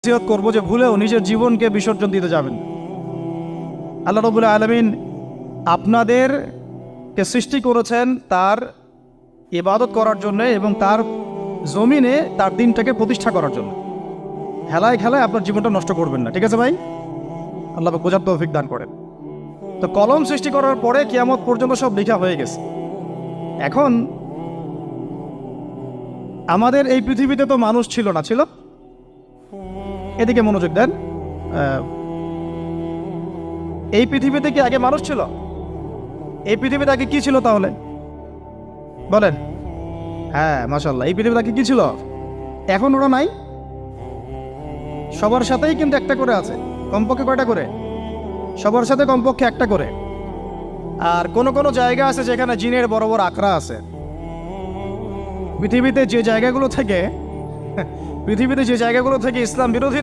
নসিহত করব যে ভুলেও নিজের জীবনকে বিসর্জন দিতে যাবেন। আল্লাহ রাব্বুল আলামিন আপনাদেরকে সৃষ্টি করেছেন তার ইবাদত করার জন্য এবং তার জমিনে তার দিনটাকে প্রতিষ্ঠা করার জন্য। হেলায় খেলায় আপনার জীবনটা নষ্ট করবেন না, ঠিক আছে ভাই? আল্লাহ বোঝার তৌফিক দান করেন। তো কলম সৃষ্টি করার পরে কিয়ামত পর্যন্ত সব লেখা হয়ে গেছে। এখন আমাদের এই পৃথিবীতে তো মানুষ ছিল না, ছিল? এদিকে মনোযোগ দেন। এই পৃথিবীতে কি আগে মানুষ ছিল? এই পৃথিবীতে আগে কি ছিল তাহলে বলেন? হ্যাঁ, মাশাআল্লাহ। এই পৃথিবীতে আগে কি ছিল? এখন ওরা নাই? সবার সাথেই কিন্তু একটা করে আছে। কমপক্ষে কয়টা করে? সবার সাথে কমপক্ষে একটা করে। আর কোনো কোনো জায়গা আছে যেখানে জিনের বড় বড় আখড়া আছে। পৃথিবীতে যে জায়গাগুলো থেকে ইসলাম বিরোধী